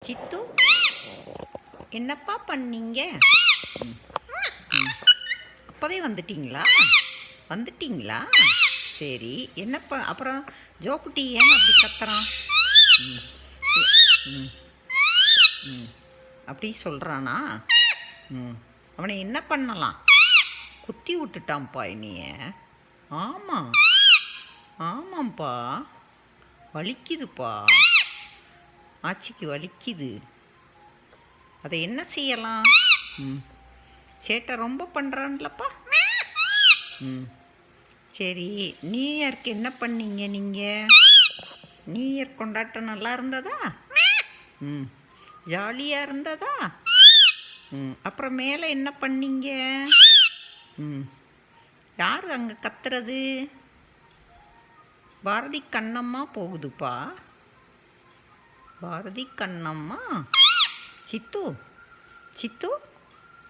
சித்து, என்னப்பா பண்ணீங்க? அப்போதே வந்துட்டீங்களா? சரி, என்னப்பா அப்புறம் ஜோக்குட்டி ஏன் அப்படி கத்துறான்? ம் ம் ம் அப்படி சொல்கிறானா? அவனை என்ன பண்ணலாம்? குத்தி விட்டுட்டான்ப்பா என்னைய. ஆமாம்ப்பா, வலிக்குதுப்பா, ஆச்சிக்கு வலிக்குது. அதை என்ன செய்யலாம்? சேட்டை ரொம்ப பண்ணுறான்லப்பா. சரி, நியூ இயர்க்கு என்ன பண்ணீங்க நீங்கள்? நியூ இயர் கொண்டாட்டம் நல்லா இருந்ததா? ஜாலியாக இருந்ததா? அப்புறம் மேலே என்ன பண்ணீங்க? யார் அங்கே கத்துறது? பாரதி கண்ணம்மா போகுதுப்பா. பாரதி கண்ணம்மா. சித்து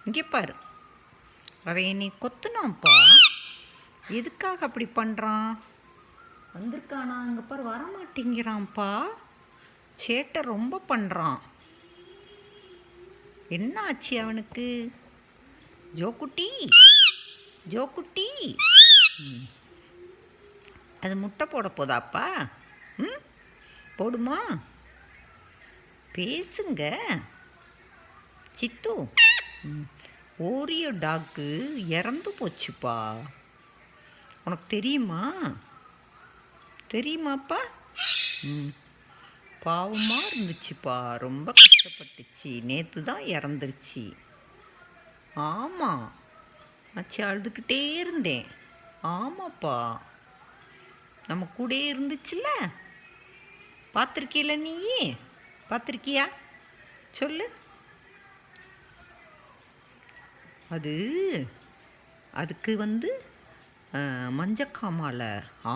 இங்கே பாரு. அவன் என்னை கொத்துனான்ப்பா. எதுக்காக அப்படி பண்ணுறான்? வந்திருக்கானா? அங்கே பாரு, வரமாட்டேங்கிறான்ப்பா. சேட்டை ரொம்ப பண்ணுறான். என்ன ஆச்சு அவனுக்கு? ஜோக்குட்டி அது முட்டை போட போதாப்பா? போடுமா? பேசுங்க சித்து. ஓரியோ டாக்கு இறந்து போச்சுப்பா. உனக்கு தெரியுமாப்பா? பாவமாக இருந்துச்சுப்பா, ரொம்ப கஷ்டப்பட்டுச்சு. நேற்று தான் இறந்துருச்சு. ஆமாம், ஆச்சு, அழுதுகிட்டே இருந்தேன். ஆமாப்பா, நம்ம கூட இருந்துச்சுல்ல. பார்த்துருக்கீல? நீயே பார்த்துருக்கியா? சொல்லு. அதுக்கு மஞ்சக்காமால.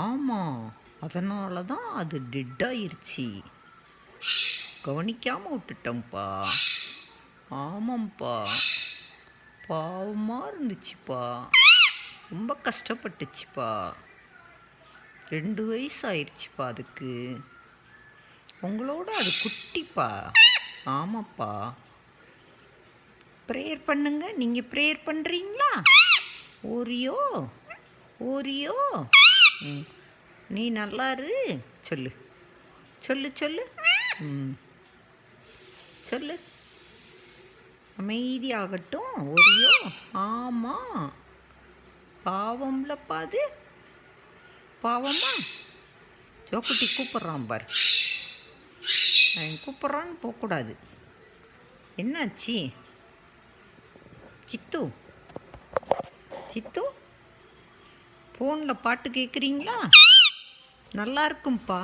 ஆமாம், அதனால தான் அது டெட்டாயிருச்சு. கவனிக்காமல் விட்டுட்டோம்ப்பா. ஆமாம்ப்பா, பாவமாக இருந்துச்சுப்பா, ரொம்ப கஷ்டப்பட்டுச்சுப்பா. 2 வயசு ஆயிடுச்சுப்பா அதுக்கு. உங்களோட அது குட்டிப்பா. ஆமாப்பா. ப்ரேயர் பண்ணுங்க. நீங்கள் ப்ரேயர் பண்ணுறீங்களா? ஓரியோ நீ நல்லா இரு. சொல்லு. சொல்லு. அமைதியாகட்டும் ஓரியோ. ஆமாம், பாவம்லப்பா அது. பாவமா? ஜோக்குட்டி கூப்பிட்றான் பாரு. அவன் கூப்பிட்றான்னு போகக்கூடாது. என்னாச்சு? சித்து ஃபோனில் பாட்டு கேட்குறீங்களா? நல்லா இருக்கும்ப்பா.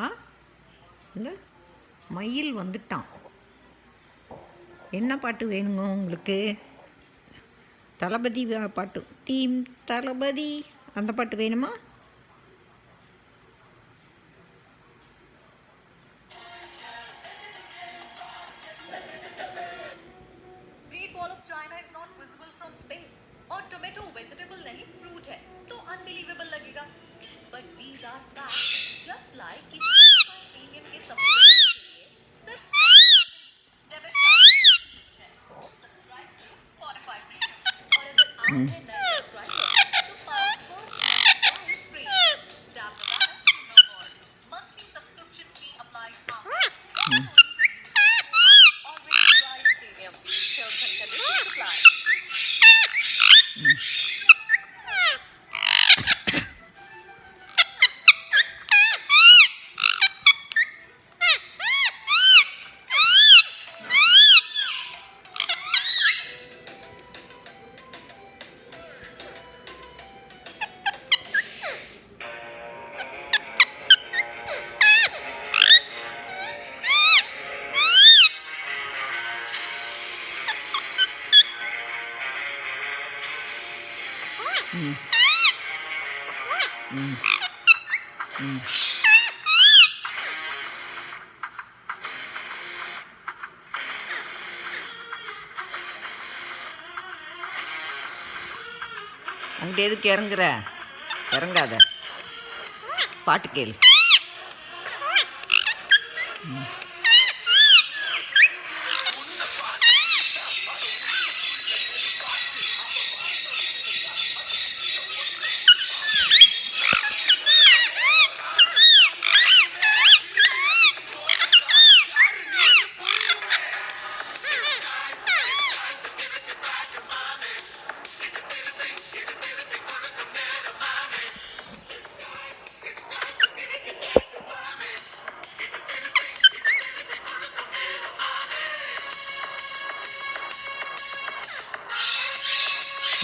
இந்த மயில் வந்துட்டான். என்ன பாட்டு வேணுங்க உங்களுக்கு? தளபதி பாட்டு, டீம் தளபதி, அந்த பாட்டு வேணுமா? China is not visible from space और tomato vegetable नहीं fruit है तो unbelievable लगेगा but these are facts just like कि Spotify premium के सब्सक्रिप्शन के लिए सिर्फ डेबिट कार्ड सब्सक्राइब करो Spotify premium और अगर आप हैं नए सब्सक्राइबर तो पाओ first price free tap the button to know more monthly subscription fee applies after already tried premium terms and conditions apply. அங்கே எதுக்கு இறங்காத, பாட்டு கேளு.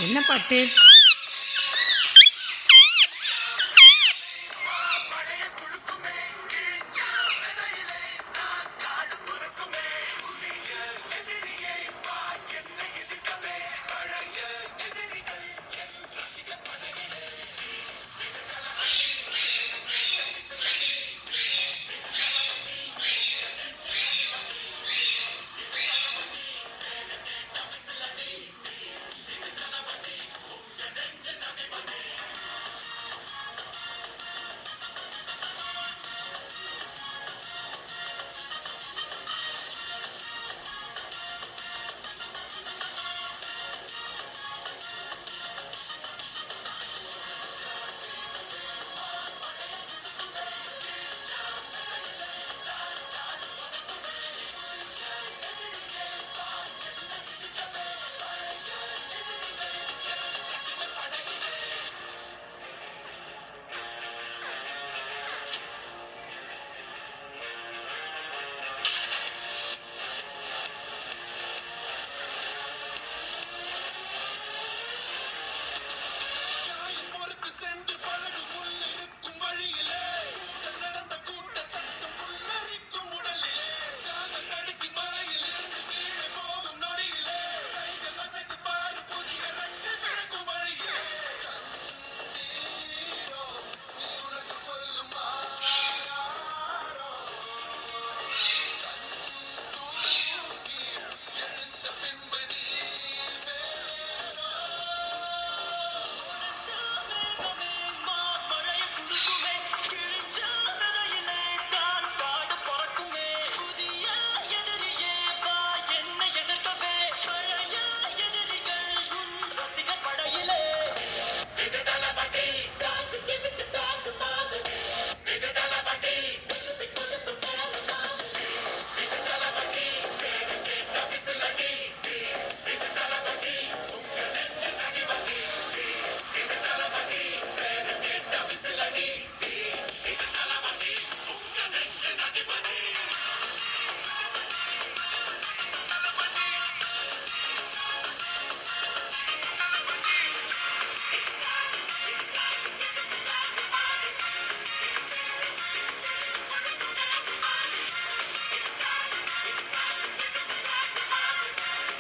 என்ன பாட்டு?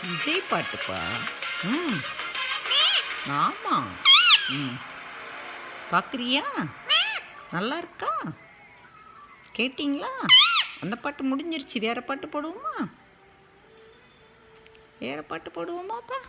விஜய் பாட்டுப்பா. ம். ஆமாம். ம். பார்க்குறியா? நல்லா இருக்கா? கேட்டிங்களா? அந்த பாட்டு முடிஞ்சிருச்சு. வேறு பாட்டு போடுவோமா? வேறு பாட்டு போடுவோமாப்பா?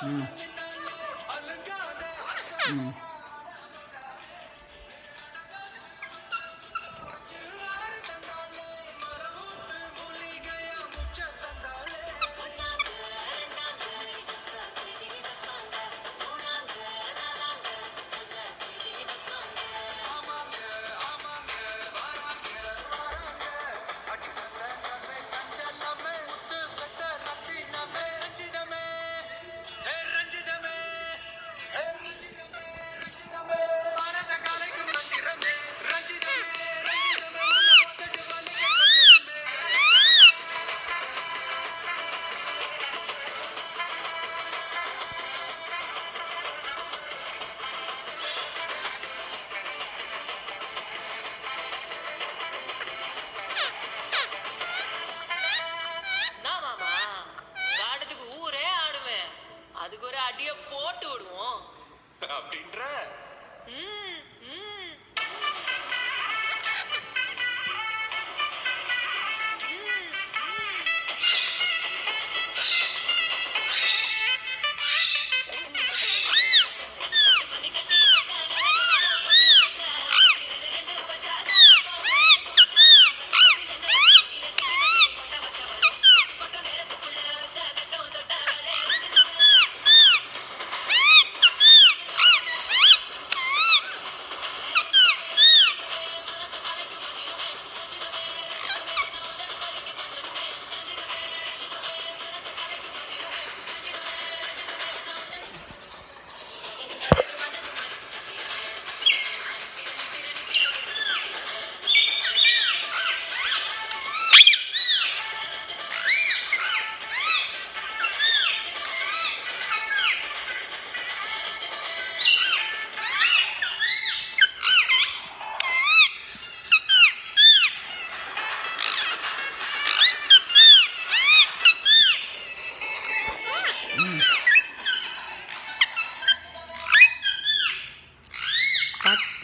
ம் ம் நான் மாமா ஆட்டத்துக்கு ஊரே ஆடுவேன். அதுக்கு ஒரு அடிய போட்டு விடுவோம். அப்படின்ற ம், ம்.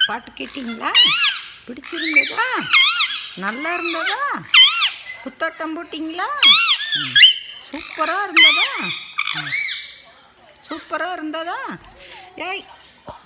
பாட்டு கேட்டிங்களா? பிடிச்சிருந்ததா? நல்லா இருந்ததா? குத்தாட்டம் போட்டிங்களா? சூப்பராக இருந்ததா? சூப்பராக இருந்ததா? ஏய்